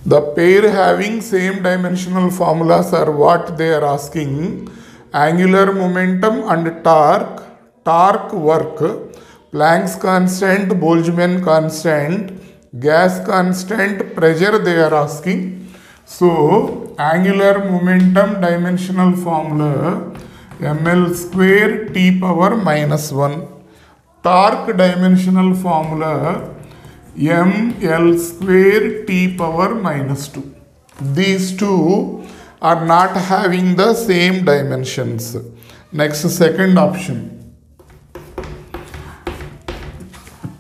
The pair having same dimensional formulas are what they are asking. Angular momentum and torque, torque work, Planck's constant, Boltzmann constant, gas constant, pressure they are asking. So, angular momentum dimensional formula ml square t power minus 1. Torque dimensional formula ml square t power minus 2. These two are not having the same dimensions. Next, second option.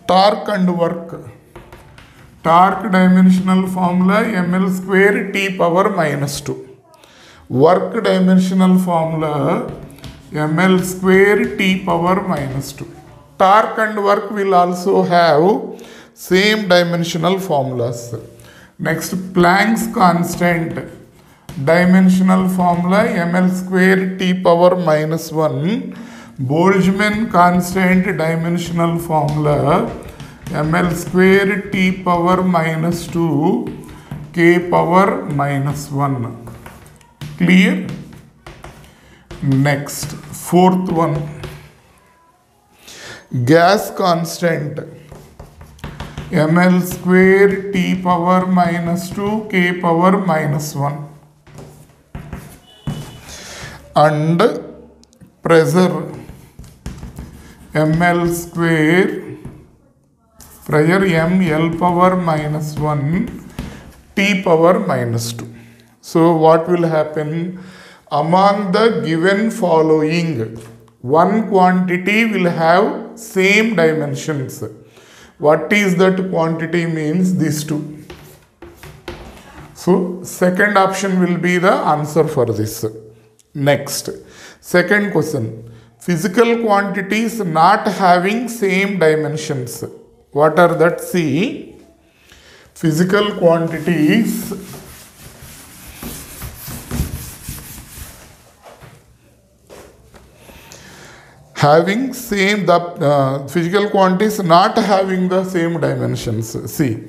Torque and work. Torque dimensional formula ml square t power minus 2. Work dimensional formula ml square t power minus 2. Torque and work will also have same dimensional formulas. Next, Planck's constant dimensional formula ml square t power minus 1. Boltzmann constant dimensional formula ml square t power minus 2 k power minus 1. Clear? Next, fourth one. Gas constant ml square t power minus 2 k power minus 1. And pressure ml square pressure ml power minus 1 t power minus 2. So what will happen? Among the given following, one quantity will have same dimensions. What is that quantity means? These two. So second option will be the answer for this. Next, second question. Physical quantities not having same dimensions. What are that? See, physical quantities having same, the physical quantities not having the same dimensions. See,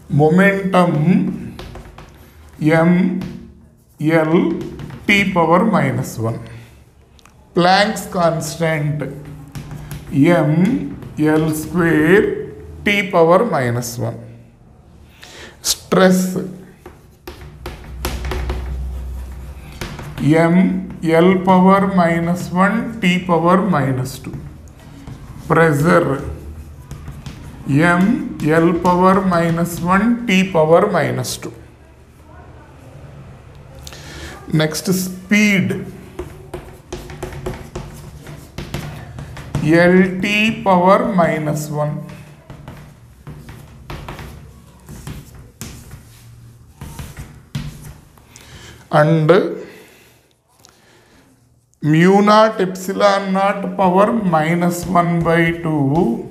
momentum m L t power minus 1. Planck's constant m L square t power minus 1. Stress m L power minus 1 t power minus 2. Pressure m L power minus 1 t power minus 2. Next, speed L t power minus 1. And mu naught epsilon naught power minus 1 by 2.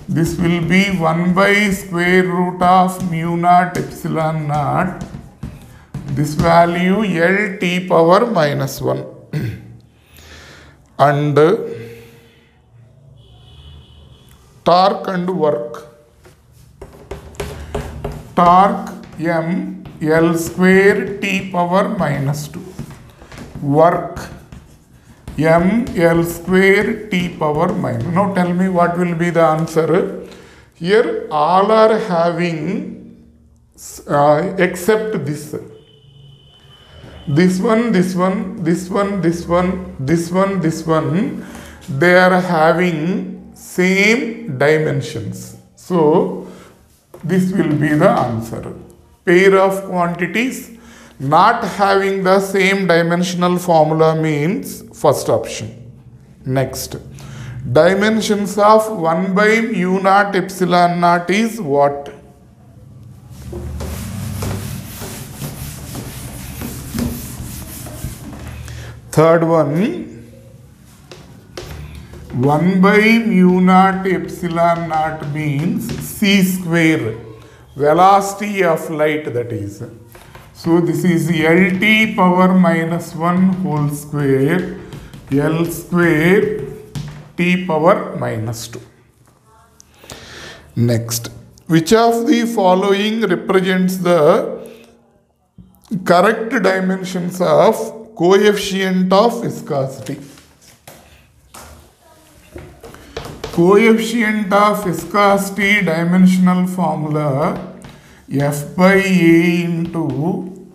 This will be 1 by square root of mu naught epsilon naught. This value L t power minus 1. And torque and work. Torque m L square t power minus 2. Work m L square t power minus. Now tell me what will be the answer. Here all are having except this. This one, this one, this one, this one, this one, this one, they are having same dimensions. So this will be the answer. Pair of quantities not having the same dimensional formula means first option. Next, dimensions of 1 by mu naught epsilon naught is what? Third one, 1 by mu naught epsilon naught means c square, velocity of light, that is. So this is Lt power minus 1 whole square L square T power minus 2. Next, which of the following represents the correct dimensions of coefficient of viscosity? Coefficient of viscosity dimensional formula F by A into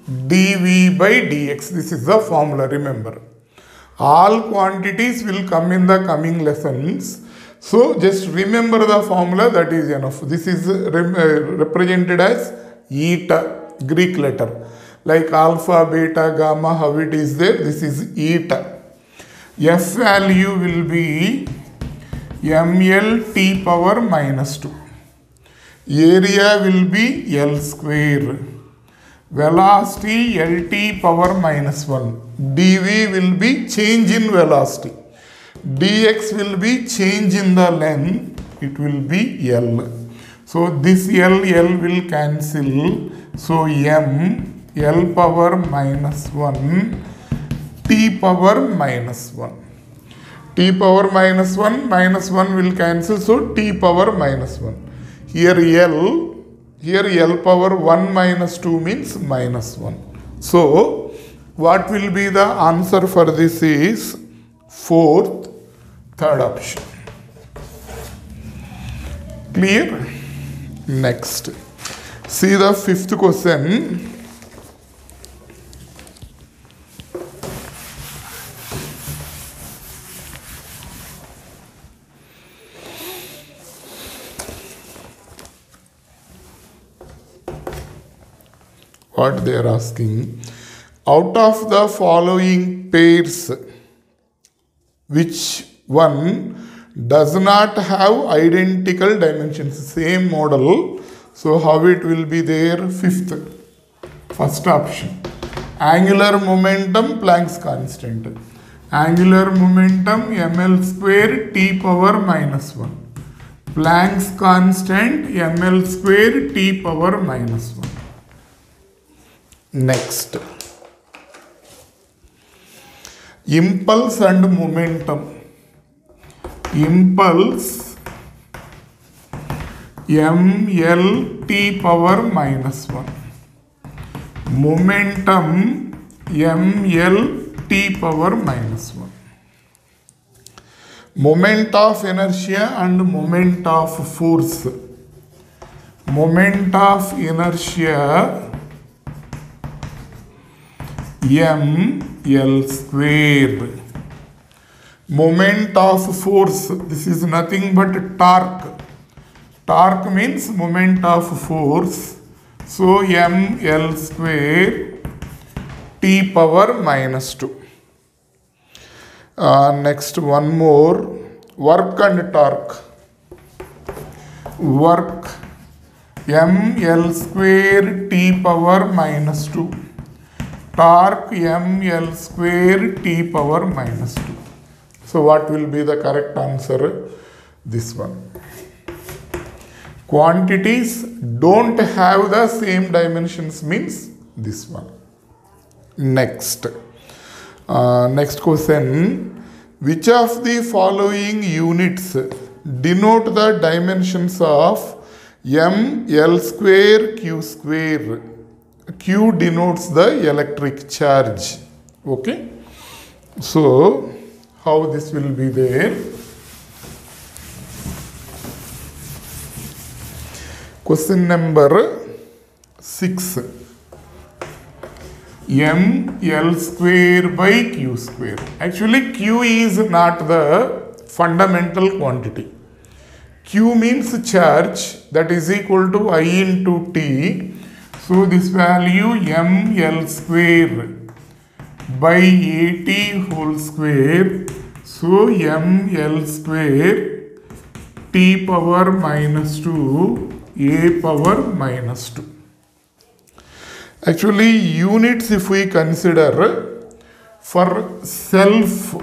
dV by dx. This is the formula, remember. All quantities will come in the coming lessons. So just remember the formula, that is enough. This is represented as eta, Greek letter. Like alpha, beta, gamma, how it is there, this is eta. F value will be ml T power minus 2. Area will be L square. Velocity LT power minus 1. dV will be change in velocity. Dx will be change in the length. It will be L. So this L will cancel. So M L power minus 1 T power minus 1. T power minus 1 will cancel. So T power minus 1. Here L power 1 minus 2 means minus 1. So, what will be the answer for this is fourth, third option. Clear? Next. See the fifth question. What they are asking, out of the following pairs, which one does not have identical dimensions? Same model. So how it will be there? First option. Angular momentum, Planck's constant. Angular momentum ml square T power minus 1. Planck's constant ml square T power minus 1. Next, impulse and momentum. Impulse ml T power minus 1. Momentum ml T power minus 1. Moment of inertia and moment of force. Moment of inertia ml square. Moment of force, this is nothing but torque. Torque means moment of force. So ml square T power minus 2. Next one more, work and torque. Work ml square T power minus 2. Torque ml square T power minus 2. So what will be the correct answer? This one. Quantities don't have the same dimensions means this one. Next. Next question. Which of the following units denote the dimensions of ml square q square? Q denotes the electric charge. Okay. So, how this will be there? Question number 6. ml square by q square. Actually, q is not the fundamental quantity. Q means charge, that is equal to I into T. So this value ml square by AT whole square. So ml square T power minus 2 A power minus 2. Actually units, if we consider for self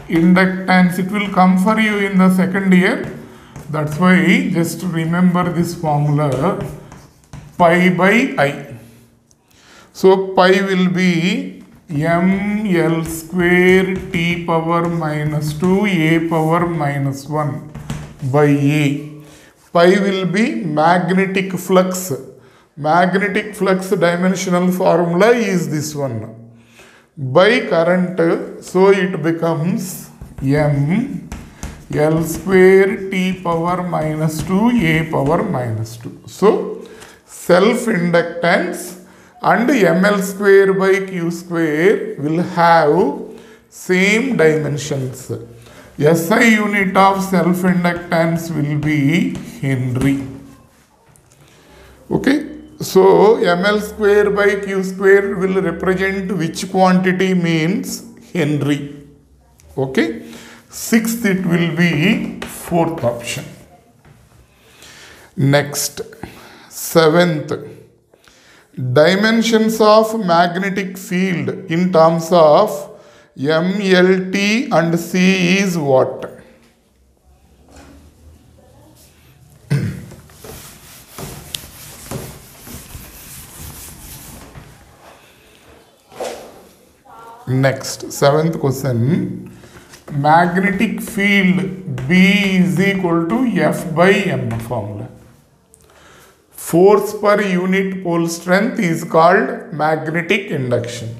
inductance, it will come for you in the second year. That's why just remember this formula, pi by I. So pi will be ml square t power minus 2 a power minus 1 by a. Pi will be magnetic flux. Magnetic flux dimensional formula is this one. By current, so it becomes m L square t power minus 2 a power minus 2. So self-inductance and ml square by q square will have same dimensions. SI unit of self-inductance will be Henry. Okay. So ml square by q square will represent which quantity means Henry. Okay. Sixth, it will be fourth option. Next, seventh, dimensions of magnetic field in terms of M, L, T and C is what? Next, seventh question. Magnetic field B is equal to F by M formula. Force per unit pole strength is called magnetic induction.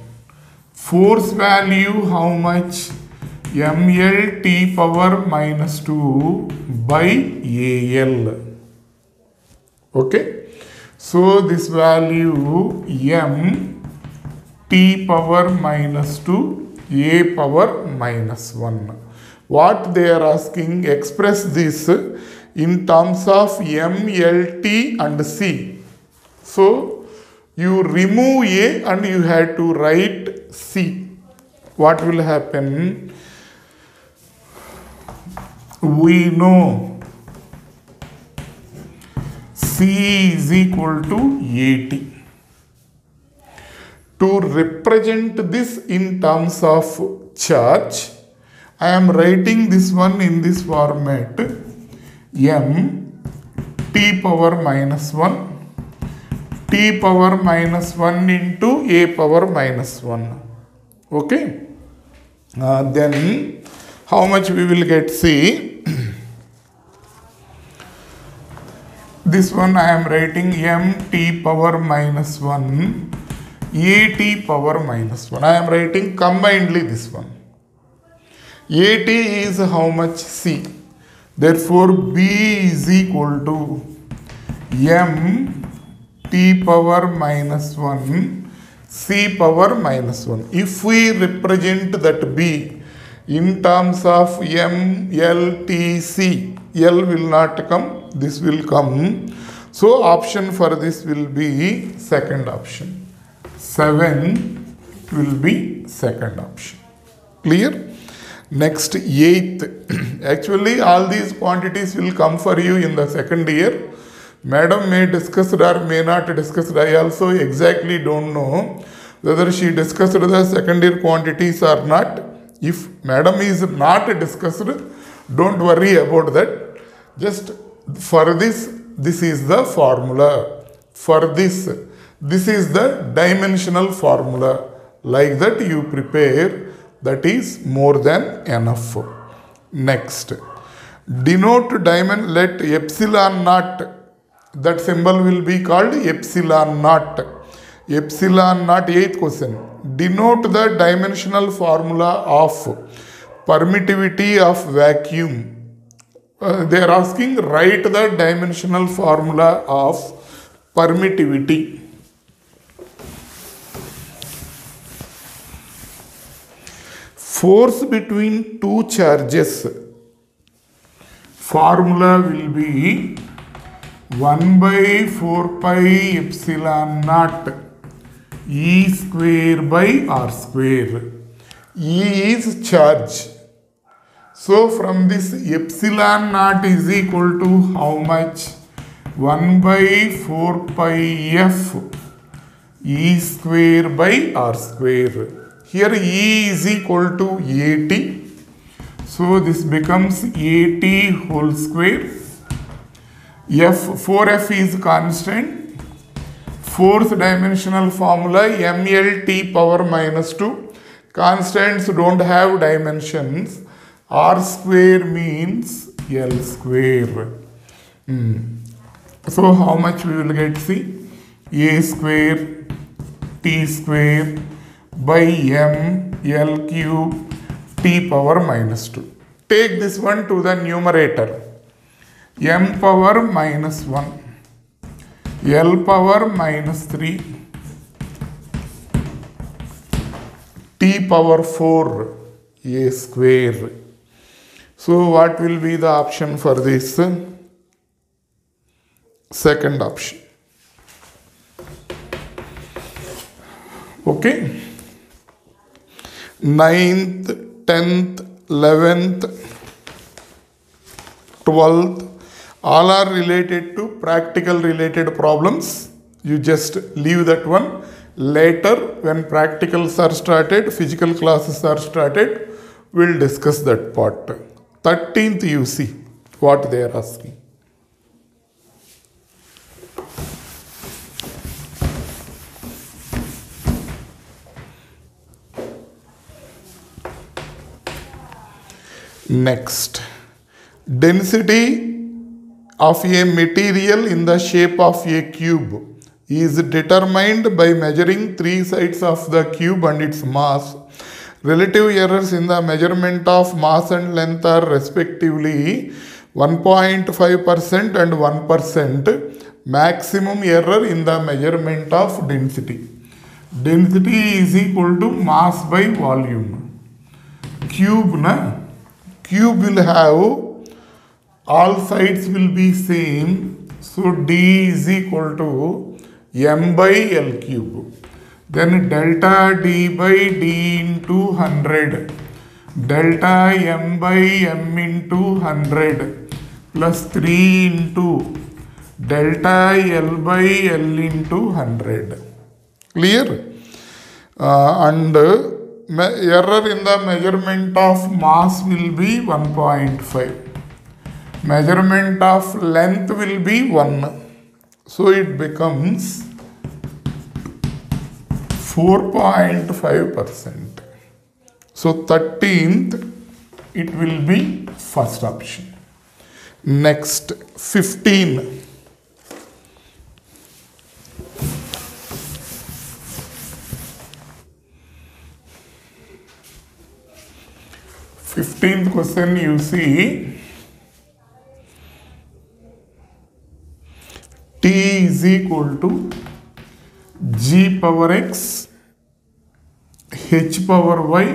Force value how much? ml t power minus 2 by al. Okay. So this value m t power minus 2 a power minus 1. What they are asking, express this in terms of m, l, t and c. So you remove a and you have to write c. What will happen? We know c is equal to at. To represent this in terms of charge, I am writing this one in this format. M t power minus 1 t power minus 1 into a power minus 1. Okay. Then how much we will get? See, this one I am writing m t power minus 1 at power minus 1. I am writing combinedly this one. At is how much? C. Therefore, B is equal to m t power minus 1 c power minus 1. If we represent that B in terms of m, l, t, c, l will not come, this will come. So option for this will be second option. 7 will be second option. Clear? Next, eighth. Actually, all these quantities will come for you in the second year. Madam may discuss it or may not discuss it. I also exactly don't know whether she discussed the second year quantities or not. If madam is not discussed, don't worry about that. Just for this, this is the formula. For this, this is the dimensional formula. Like that you prepare, that is more than enough. Next, denote diamond, let epsilon naught, that symbol will be called epsilon naught. Epsilon naught, eighth question. Denote the dimensional formula of permittivity of vacuum. They are asking, write the dimensional formula of permittivity. Force between two charges, formula will be 1 by 4 pi epsilon naught E square by R square. E is charge. So from this epsilon naught is equal to how much? 1 by 4 pi F E square by R square. Here E is equal to AT. So this becomes AT whole square. F, 4F is constant. Fourth dimensional formula mlt power minus 2. Constants don't have dimensions. R square means L square. So how much we will get? See, a square t square by m L cube t power minus 2. Take this one to the numerator. M power minus 1, L power minus 3, t power 4, a square. So what will be the option for this? Second option. Okay. 9th, 10th, 11th, 12th, all are related to practical related problems. You just leave that one. Later, when practicals are started, physical classes are started, we'll discuss that part. 13th, you see what they are asking. Next, density of a material in the shape of a cube is determined by measuring three sides of the cube and its mass. Relative errors in the measurement of mass and length are respectively 1.5% and 1%. Maximum error in the measurement of density. Density is equal to mass by volume. Cube na? Cube will have all sides will be same, so d is equal to m by L cube. Then delta d by d into 100, delta m by m into 100 plus 3 into delta L by L into 100. Clear? And error in the measurement of mass will be 1.5. Measurement of length will be 1. So it becomes 4.5%. So 13th, it will be first option. Next, 15. 15th question, you see, t is equal to g power x, h power y,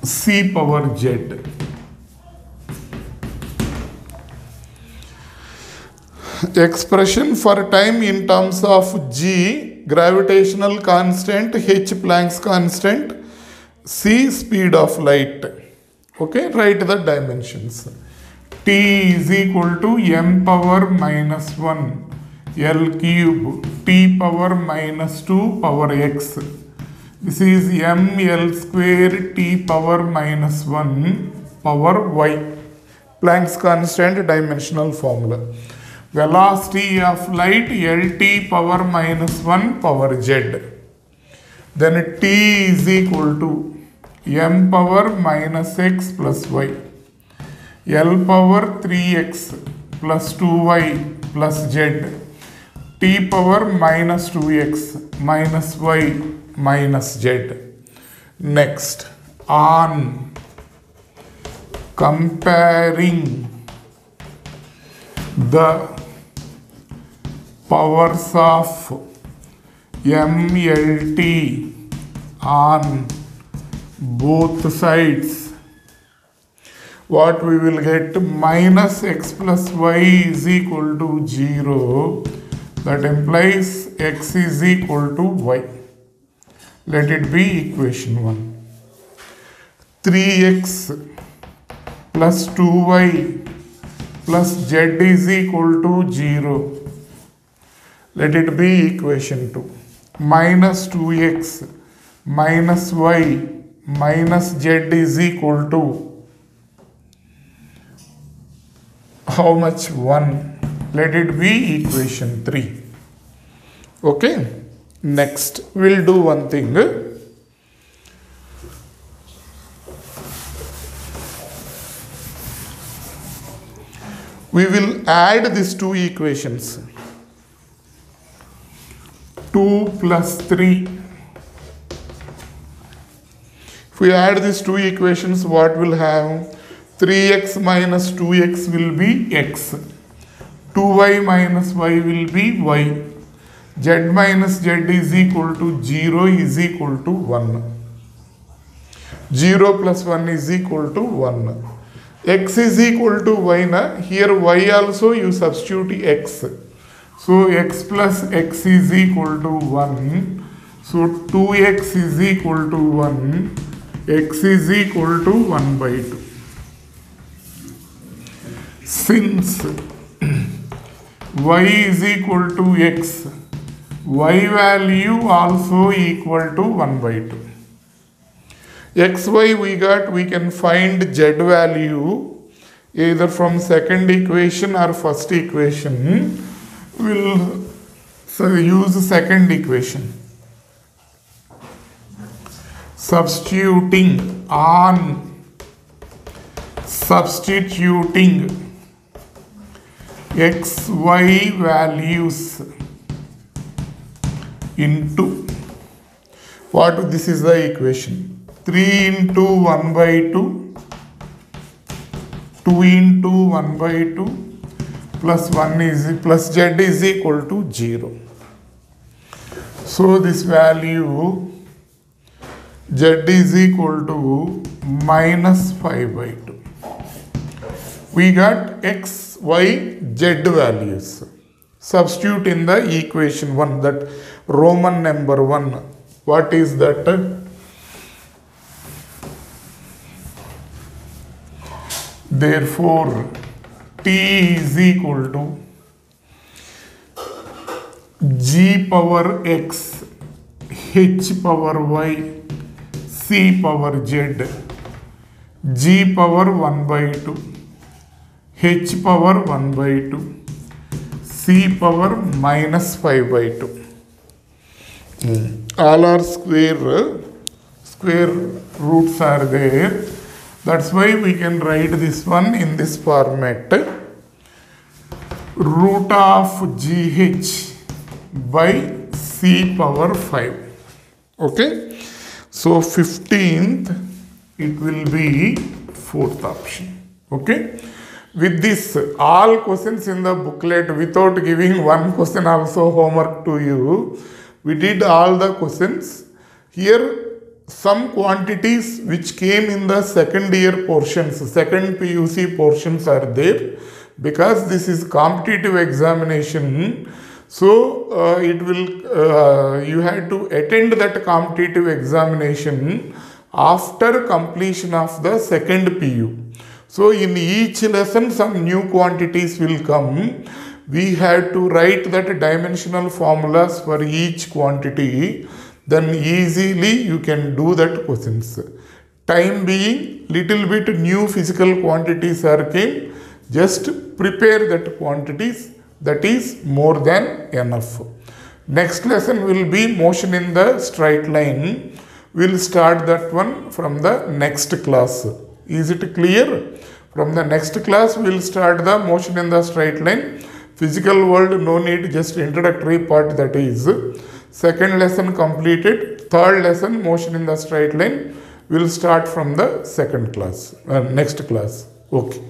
c power z. Expression for time in terms of g, gravitational constant, h Planck's constant, c speed of light. Okay, write the dimensions. T is equal to m power minus 1 L cube t power minus 2 power x. This is m L square t power minus 1 power y. Planck's constant dimensional formula. Velocity of light Lt power minus 1 power z. Then t is equal to m power minus x plus y, L power 3x plus 2y plus z, t power minus 2x minus y minus z. Next, on comparing the powers of MLT on both sides, what we will get? Minus x plus y is equal to 0. That implies x is equal to y. Let it be equation 1. 3x plus 2y plus z is equal to 0. Let it be equation 2. Minus 2x minus y minus z is equal to how much? 1. Let it be equation 3. Okay. Next, we'll do one thing. We will add these two equations. 2 plus 3. If we add these two equations, what will have? 3x minus 2x will be x. 2y minus y will be y. Z minus z is equal to 0 is equal to 1. 0 plus 1 is equal to 1. X is equal to y. Here y also you substitute x. So x plus x is equal to 1. So 2x is equal to 1. X is equal to 1 by 2. Since y is equal to x, y value also equal to 1 by 2. xy we can find z value either from second equation or first equation. We'll use second equation. Substituting xy values into what? This is the equation. 3 into 1 by 2, 2 into 1 by 2 plus 1 is plus z is equal to 0. So this value z is equal to minus 5 by 2. We got x, y, z values. Substitute in the equation 1, that Roman number 1. What is that? Therefore, t is equal to g power x, h power y, c power z, g power 1 by 2, h power 1 by 2, c power minus 5 by 2. All are square roots are there. That's why we can write this one in this format. Root of gh by c power 5. Okay. So 15th, it will be 4th option. Okay. With this, all questions in the booklet, without giving one question also homework to you, we did all the questions. Here some quantities which came in the second year portions, second PUC portions are there, because this is competitive examination. So it will you have to attend that competitive examination after completion of the second PU. So in each lesson some new quantities will come. We have to write that dimensional formulas for each quantity. Then easily you can do that questions. Time being, little bit new physical quantities are came. Just prepare that quantities. That is more than enough. Next lesson will be motion in the straight line. We'll start that one from the next class. Is it clear? From the next class, we'll start the motion in the straight line. Physical world, no need, just introductory part, that is. Second lesson completed. Third lesson, motion in the straight line, will start from the second class, next class. Okay.